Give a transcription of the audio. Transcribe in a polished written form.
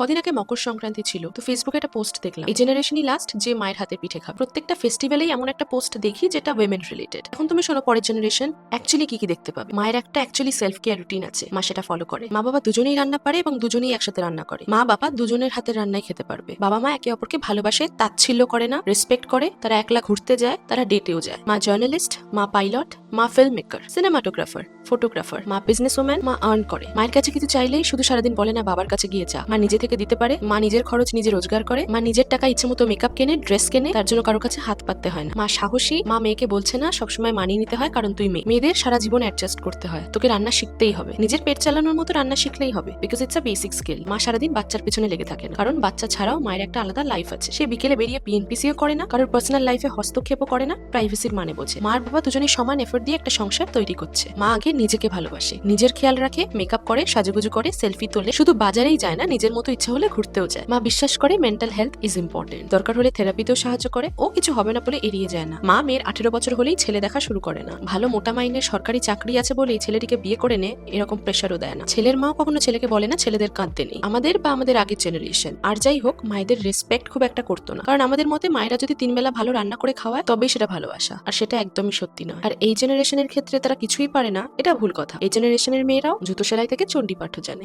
কদিন আগে মকর সংক্রান্তি ছিল, তো ফেসবুকে একটা পোস্ট দেখলাম, এই জেনারেশনই লাস্ট যে মায়ের হাতে পিঠে খাবে। প্রত্যেকটা ফেস্টিভ্যালেই এমন একটা পোস্ট দেখি যেটা উইমেন রিলেটেড। এখন তুমি শোনো, পরের জেনারেশন অ্যাকচুয়ালি কি দেখতে পাবে। মায়ের একটা অ্যাকচুয়ালি সেলফ কেয়ার রুটিন আছে, মা সেটা ফলো করে। মা বাবা দুজনেই রান্না পারে এবং দুজনেই একসাথে রান্না করে। মা বাবা দুজনের হাতের রান্নাই খেতে পারবে। বাবা মা একে অপরকে ভালোবাসে, তাচ্ছিল্য করে না, রেসপেক্ট করে। তারা একলা ঘুরতে যায়, তারা ডেটেও যায়। মা জার্নালিস্ট, মা পাইলট, মা ফিল্ম মেকার, সিনেমাটোগ্রাফার, ফটোগ্রাফার, মা বিজনেস ওম্যান, মা আর্ন করে। মায়ের কাছে কিছু চাইলেই শুধু সারাদিন বলে না বাবার কাছে গিয়ে চা। মা নিজে থেকে দিতে পারে, মা নিজের খরচ নিজে রোজগার করে, মা নিজের টাকা ইচ্ছে মতো মেকআপ কেনে, ড্রেস কেনে, তার জন্য কারো কাছে হাত পাততে হয় না। মা সাহসী, মা মেয়েকে বলছে না সবসময় মানিয়ে নিতে হয় কারণ তুই মেয়ে। মেয়েদের সারা জীবন অ্যাডজাস্ট করতে হয়, তোকে রান্না শিখতেই হবে, নিজের পেট চালানোর মতো রান্না শিখলেই হবে, because it's a basic skill. মা সারাদিন বাচ্চার পেছনে লেগে থাকেন, কারণ বাচ্চা ছাড়াও মায়ের একটা আলাদা লাইফ আছে। সে বিকেলে বেরিয়ে পিএনপিসিও করে না, কারোর পার্সোনাল লাইফে হস্তক্ষেপও করে না, প্রাইভেসির মানে বোঝে। মার বাবা দুজনেই সমান এফোর্ট দিয়ে একটা সংসার তৈরি করছে। মা আগে নিজেকে ভালোবাসে, নিজের খেয়াল রাখে, মেকআপ করে, সাজুগুজু করে, সেলফি তোলে, শুধু বাজারেই যায় না, নিজের মতো ইচ্ছা হলে ঘুরতেও যায়। মা বিশ্বাস করে মেন্টাল হেলথ ইজ ইম্পর্টেন্ট, দরকার হলে থেরাপিতেও সাহায্য করে। ও কিছু হবে না বলে এড়িয়ে যায় না। মা মেয়ের 18 বছর হলেই ছেলে দেখা শুরু করে না। ভালো মোটা মাইনের সরকারি চাকরি আছে বলেই ছেলেটিকে বিয়ে করে নে এরকম প্রেশারও দেয় না। ছেলের মাও কখনো ছেলেকে বলে না ছেলেদের কাঁদতে নেই। আমাদের বা আমাদের আগের জেনারেশন আর যাই হোক, মায়েদের রেসপেক্ট খুব একটা করতো না, কারণ আমাদের মতে মায়েরা যদি 3 বেলা ভালো রান্না করে খাওয়ায় তবেই সেটা ভালোবাসা, আর সেটা একদমই সত্যি নয়। আর এই জেনারেশনের ক্ষেত্রে তারা কিছুই পারে না, এটা ভুল কথা। এই জেনারেশনের মেয়েরাও জুতো সেলাই থেকে চণ্ডী পাঠও জানে।